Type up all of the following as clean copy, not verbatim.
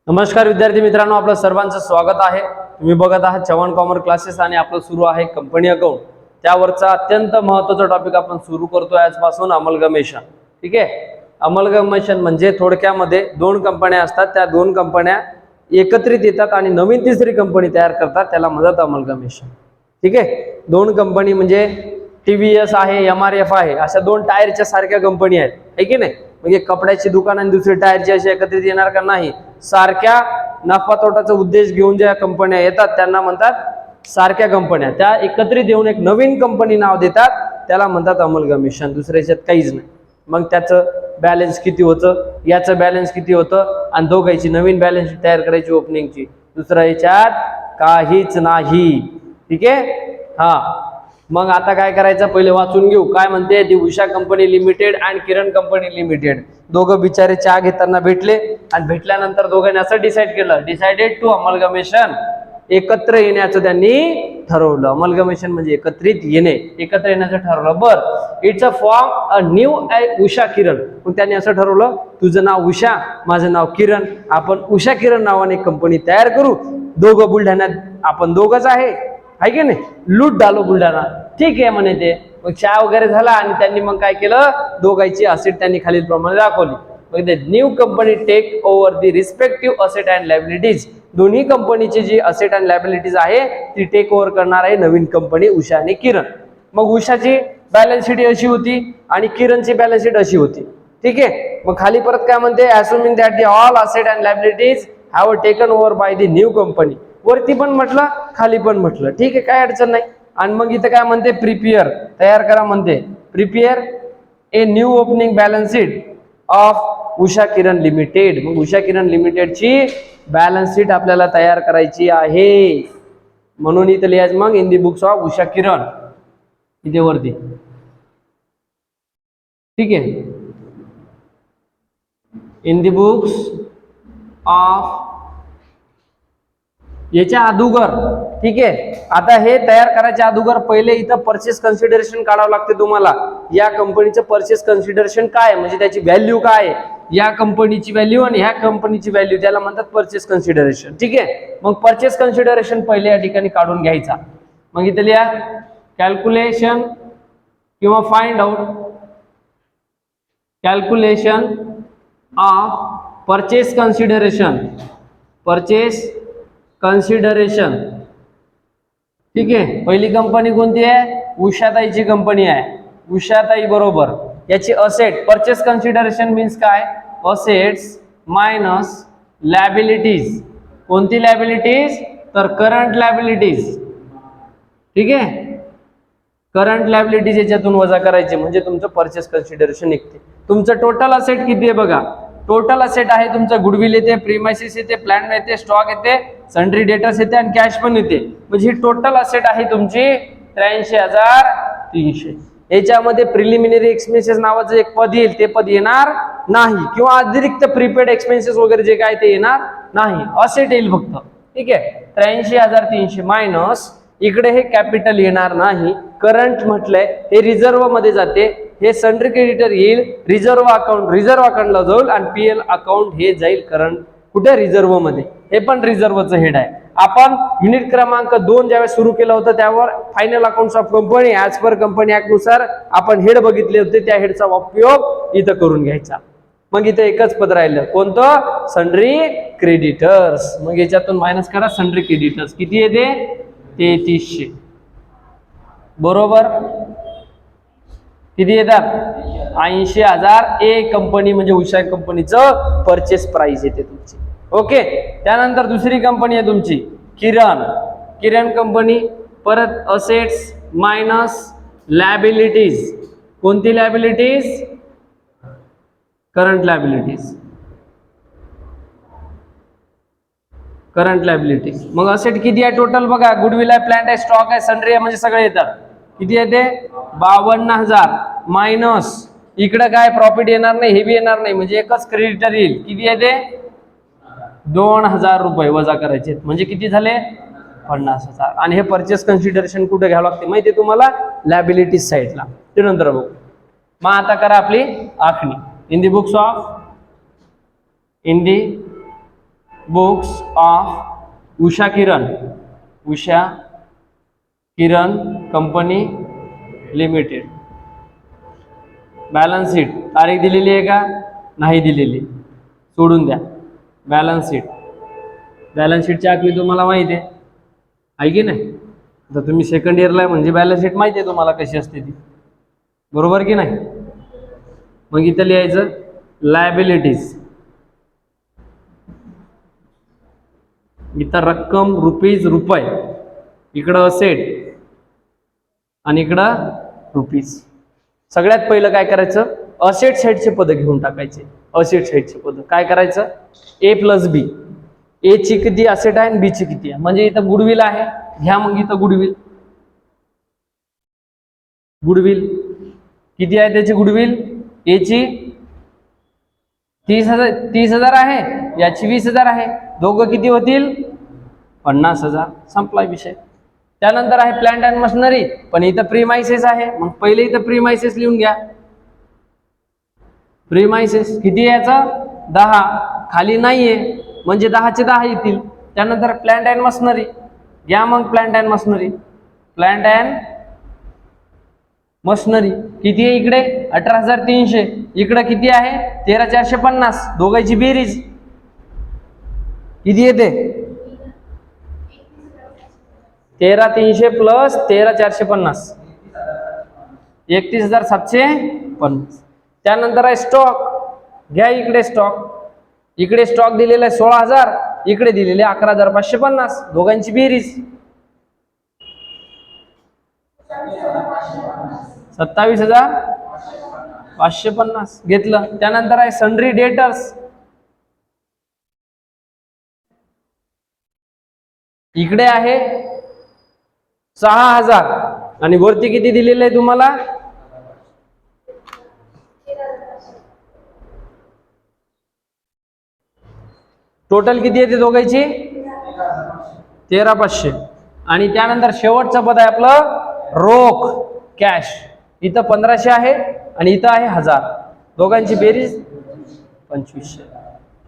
नमस्कार विद्यार्थी मित्रांनो, आपलं सर्वांचं स्वागत आहे। तुम्ही बघत आहात चव्हाण कॉमर्स क्लासेस आणि आपलं सुरू आहे कंपनी अकाउंट। त्यावरचा अत्यंत महत्त्वाचा टॉपिक आपण सुरू करतोय आजपासून, अमलगमेशन। ठीक आहे, अमलगमेशन म्हणजे थोडक्यामध्ये दोन कंपन्या असतात, त्या दोन कंपन्या एकत्रित येतात आणि नवीन तिसरी कंपनी तयार करतात, त्याला म्हणतात अमलगमेशन। ठीक आहे, दोन कंपनी म्हणजे TVS आहे, MRF आहे, अशा दोन टायरच्या सारख्या कंपनी आहेत, है की नाही। म्हणजे कपड्याची दुकान आणि दुसरी टायरची अशी एकत्रित येणार का नाही, सारख्या नफा तोटाचा उद्देश घेऊन ज्या कंपन्या येतात त्यांना म्हणतात सारख्या कंपन्या। त्या एकत्रित येऊन एक नवीन कंपनी नाव देतात, त्याला म्हणतात अमलगमेशन। दुसऱ्या याच्यात काहीच नाही। मग त्याचं बॅलन्स किती होतं, याचं बॅलन्स किती होतं आणि दोघांची नवीन बॅलन्स शीट तयार करायची ओपनिंगची, दुसऱ्या याच्यात काहीच नाही। ठीक आहे, हा। मग आता काय करायचं, पहिले वाचून घेऊ काय म्हणते ती। उषा कंपनी लिमिटेड आणि किरण कंपनी लिमिटेड दोघं बिचारे चहा घेताना भेटले आणि भेटल्यानंतर दोघांनी असं डिसाईड केलं, डिसाइडेड टू अमलगमेशन, एकत्र येण्याचं त्यांनी ठरवलं। अमलगमेशन म्हणजे एकत्रित येणे, एकत्र येण्याचं ठरवलं। बर, it's a form a new Usha Kiran. मग त्यांनी असं ठरवलं, तुझं नाव उषा, माझं नाव किरण, आपण उषा किरण नावाने कंपनी तयार करू। दोघं बुलढाण्यात, आपण दोघंच आहे की नाही, लूट डालो बुलढाणा। ठीक आहे म्हणे ते। मग चहा वगैरे झाला आणि त्यांनी मग काय केलं, दोघांची असेट त्यांनी खालील प्रमाणे दाखवली। मग new company take over the respective asset and liabilities. दोन्ही कंपनीची जी असेट अँड लायबिलिटीज आहे ती टेक ओव्हर करणार आहे नवीन कंपनी उषा आणि किरण। मग उषाची बॅलन्स शीट अशी होती आणि किरणची बॅलन्स शीट अशी होती। ठीक आहे, मग खाली परत काय म्हणते, assuming that the all asset and liabilities have taken over by the new company. वरती पण म्हटलं, खाली पण म्हटलं, ठीक आहे, काय अडचण नाही। आणि मग इथं काय म्हणते, प्रिपेअर, तयार करा म्हणते, prepare a new opening balance sheet of Usha Kiran limited. मग उषा किरण लिमिटेडची बॅलन्स शीट आपल्याला तयार करायची आहे, म्हणून इथं लिहायचं मग in the books of Usha Kiran, इथे वरती। ठीक आहे, इन दी बुक्स ऑफ, याच्या अगोदर। ठीक आहे, आता हे तयार करायच्या अगोदर पहिले इथं परचेस कन्सिडरेशन काढावं लागते तुम्हाला। या कंपनीचं परचेस कन्सिडरेशन काय, म्हणजे त्याची व्हॅल्यू काय, या कंपनीची व्हॅल्यू आणि ह्या कंपनीची व्हॅल्यू, त्याला म्हणतात परचेस कन्सिडरेशन। ठीक आहे, मग परचेस कन्सिडरेशन पहिले या ठिकाणी काढून घ्यायचा। मग इथे लिहा कॅल्क्युलेशन किंवा find out, calculation of purchase consideration, purchase consideration. ठीक आहे, पहिली कंपनी कोणती आहे, उषाताईची कंपनी आहे, उषाताई बरोबर। याची असेट, परचेस कन्सिडरेशन मीन्स काय, असेट्स मायनस लायबिलिटीज। कोणती लायबिलिटीज, तर करंट लायबिलिटीज। ठीक आहे, करंट लायबिलिटीज याच्यातून वजा करायचे म्हणजे तुमचं परचेस कन्सिडरेशन निघते। तुमचं टोटल असेट किती आहे बघा, टोटल असेट आहे तुमचं गुडविल येते, प्रीमायसेस येते, प्लांट येते, स्टॉक येते, सन्ड्री डेटर्स येते आणि कॅश पण येते। म्हणजे ही टोटल असेट आहे तुमची 83,300। याच्यामध्ये प्रिलिमिनरी एक्सपेन्सेस नावाचं एक पद येईल, ते पद येणार नाही, किंवा अतिरिक्त प्रीपेड एक्सपेन्सेस वगैरे जे काय ते येणार नाही, असेट येईल फक्त। ठीक आहे, 83,300 मायनस इकडे हे कॅपिटल येणार नाही, करंट म्हटलंय हे रिझर्व्ह मध्ये जाते, हे सन्ड्री क्रेडिटर येईल रिझर्व्ह अकाउंट, रिझर्व्ह अकाउंटला जाईल आणि PL अकाउंट हे जाईल करंट कुठे, रिझर्व्ह मध्ये। हे पण रिझर्व्हचं हेड आहे। आपण युनिट क्रमांक 2 ज्यावेळेस सुरू केलं होतं त्यावर final accounts of company as per company act नुसार आपण हेड बघितले होते, त्या हेडचा उपयोग इथं करून घ्यायचा। मग इथे एकच पद राहिलं, कोणतं, सन्ड्री क्रेडिटर्स। मग याच्यातून मायनस करा सन्ड्री क्रेडिटर्स, किती येते, 3300 बरोबर। किती येतात, 80,000 एक कंपनी म्हणजे उषा कंपनीचं परचेस प्राइस येते तुमची। ओके, त्यानंतर दुसरी कंपनी आहे तुमची किरण, किरण कंपनी। परत असेट्स मायनस लायबिलिटीज, कोणती liabilities, current liabilities, current liabilities. मग असेट किती आहे टोटल बघा, गुडविल आहे, प्लांट आहे, स्टॉक आहे, सन्ड्री आहे, म्हणजे सगळे येतात। किती येते, 52,000 मायनस इकडे काय प्रॉफिट येणार नाही, हे बी येणार नाही, म्हणजे एकच क्रेडिटर येईल। किती येते, 2,000 रुपये वजा करायचे, म्हणजे किती झाले, 50,000। आणि हे परचेस कन्सिडरेशन कुठे घ्यावं लागते माहिती आहे तुम्हाला, लायबिलिटीज साईडला, ते नंतर बघू। मग आता करा आपली आखणी, in the books of, in the books of Usha Kiran company limited. Balance sheet तारीख दिलेली आहे का? नाही दिलेली, सोडून द्या. बॅलन्स शीटची आखणी तुम्हाला माहिती आहे की नाही? तर तुम्ही सेकंड इयरला आहे म्हणजे बॅलन्स शीट माहिती आहे तुम्हाला कशी असते ती, बरोबर की नाही? मग इथं लिहायचं लायबिलिटीज. इथं रक्कम रुपये, इकडं असेट आणि इकडं रुपीज. सगळ्यात पहिलं काय करायचं, असेट साईडचे पद घेऊन टाकायचे. असेट साईडचे पद काय करायचं, ए प्लस बी. ए ची किती असेट आहे आणि बी ची किती आहे, म्हणजे इथं गुडविल आहे, घ्या मग इथं गुडविल किती आहे त्याची गुडविल. ए ची 30,000 आहे, याची 20,000 आहे, दोघं किती होतील 50,000. संपला विषय. त्यानंतर आहे प्लांट अँड मशिनरी, पण इथं प्रीमायसेस आहे, मग पहिले इथं प्रीमायसेस लिहून घ्या. प्रीमायसेस किती आहे याचं 10, खाली नाहीये म्हणजे 10चे 10 येतील. त्यानंतर प्लांट अँड मशिनरी घ्या, मग प्लांट अँड मशिनरी किती आहे इकडे 18,300, इकडे किती आहे 13,450, दोघांची बेरीज किती येते 13,300 प्लस 13,450, 31,750. त्यानंतर आहे स्टॉक, घ्या इकडे स्टॉक दिलेला आहे 16,000, इकडे दिलेले 11,550, दोघांची बेरीज 27,550 घेतलं. त्यानंतर आहे सन्ड्री डेटर्स, इकडे आहे 6,000 आणि वरती किती दिलेलं आहे तुम्हाला, टोटल किती येते दोघांची 13,500. आणि त्यानंतर शेवटचं पद आहे आपलं रोख कॅश, इथं 1,500 आहे आणि इथं आहे 1,000, दोघांची बेरीज 2,500,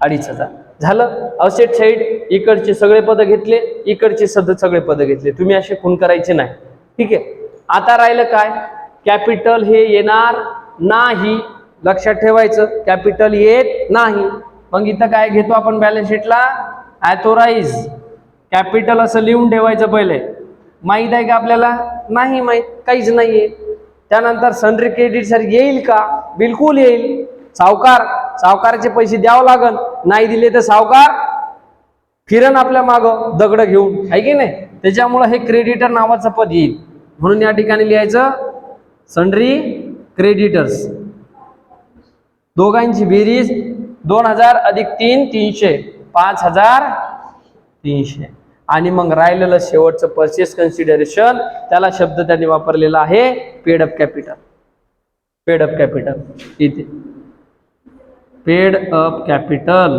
2,500 झालं. असेट साईड इकडचे सगळे पद घेतले, इकडचे सगळे पद घेतले, तुम्ही असे खून करायचे नाही. ठीक आहे. आता राहिलं काय, कॅपिटल हे येणार नाही, लक्षात ठेवायचं, कॅपिटल येत नाही. मग इथं काय घेतो आपण बॅलन्स शीटला, ऑथोराइज कॅपिटल असं लिहून ठेवायचं. पहिले माहित आहे का आपल्याला, नाही माहित, काहीच नाहीये. त्यानंतर सन्ड्री क्रेडिट सर येईल का, बिलकुल येईल. सावकारचे पैसे द्यावं लागल, नाही दिले तर सावकार फिरण आपल्या माग दगड घेऊन, आहे की नाही? त्याच्यामुळे हे क्रेडिटर नावाचं पद येईल. म्हणून या ठिकाणी लिहायचं सन्ड्री क्रेडिटर्स, दोघांची बेरीज 2,000 अधिक 3, 300, 5,300. आणि मग राहिलेलं शेवटचं परचेस कन्सिडरेशन, त्याला शब्द त्यांनी वापरलेला आहे पेड अप कॅपिटल. इथे पेड अप कॅपिटल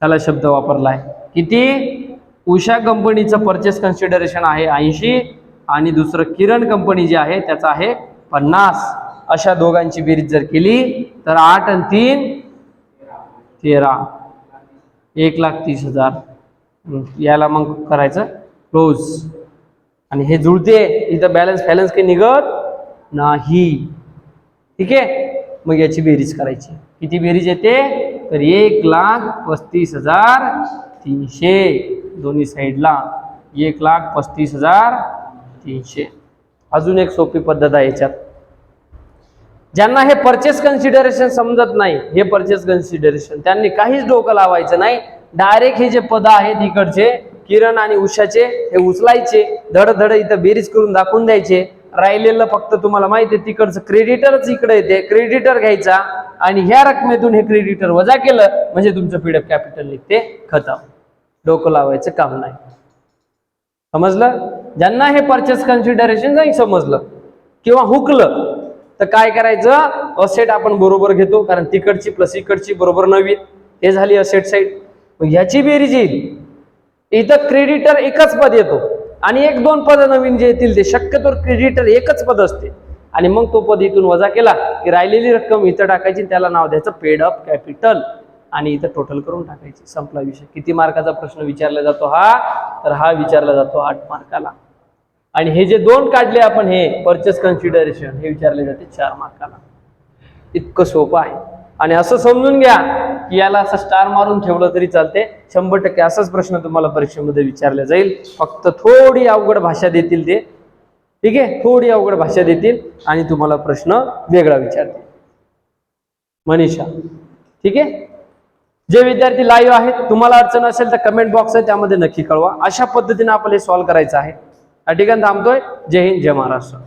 त्याला शब्द वापरला आहे. किती, उषा कंपनीचं परचेस कन्सिडरेशन आहे 80 आणि दुसरं किरण कंपनी जे आहे त्याचं आहे 50. अशा दोघांची बेरीज जर केली तर 8 आणि 3 13, 1,30,000. याला मग करायचं क्लोज. आणि हे जुळते, इथं बॅलन्स काही निघत नाही. ठीक आहे. मग याची बेरीज करायची, किती बेरीज येते तर 1,35,300, दोन्ही साईडला 1,35,300. अजून एक सोपी पद्धत आहे याच्यात. ज्यांना हे परचेस कन्सिडरेशन समजत नाही, हे परचेस कन्सिडरेशन त्यांनी काहीच डोकं लावायचं नाही. डायरेक्ट हे जे पद आहेत इकडचे किरण आणि उषाचे, हे उचलायचे, धड इथं बेरीज करून दाखवून द्यायचे. राहिलेलं फक्त तुम्हाला माहिती आहे तिकडचं क्रेडिटरच इकडे येते, क्रेडिटर घ्यायचा आणि ह्या रकमेतून हे क्रेडिटर वजा केलं म्हणजे तुमचं पीडअप कॅपिटल निघते, खतम. डोकं लावायचं काम नाही. समजलं? ज्यांना हे परचेस कन्सिडरेशन नाही समजलं किंवा हुकलं तर काय करायचं, असेट आपण बरोबर घेतो, कारण तिकडची प्लस इकडची बरोबर 9, हे झाली असेट साईड. मग ह्याची बेरीज येईल, इथं क्रेडिटर एकच पद येतो आणि 1-2 पद नवीन जे येतील ते शक्यतो क्रेडिटर एकच पद असते. आणि मग तो पद इथून वजा केला की राहिलेली रक्कम इथं टाकायची, त्याला नाव द्यायचं पेड अप कॅपिटल. आणि इथं टोटल करून टाकायची, संपला विषय. किती मार्काचा प्रश्न विचारला जातो हा? तर हा विचारला जातो 8 मार्काला. आणि हे जे 2 काढले आपण, हे परचेस कन्सिडरेशन, हे विचारले जाते 4 मार्काला. इतकं सोपं आहे. आणि असं समजून घ्या की याला असं स्टार मारून ठेवलं तरी चालते. 100% असाच प्रश्न तुम्हाला परीक्षेमध्ये विचारला जाईल. फक्त थोडी अवघड भाषा देतील ते, ठीक आहे, थोडी अवघड भाषा देतील आणि तुम्हाला प्रश्न वेगळा विचारतील. मनीषा, ठीक आहे. जे विद्यार्थी लाईव्ह आहेत, तुम्हाला अडचण असेल तर कमेंट बॉक्स आहे त्यामध्ये नक्की कळवा. अशा पद्धतीने आपल्याला हे सॉल्व्ह करायचं आहे. या ठिकाणी थांबतोय. जय हिंद, जय महाराष्ट्र.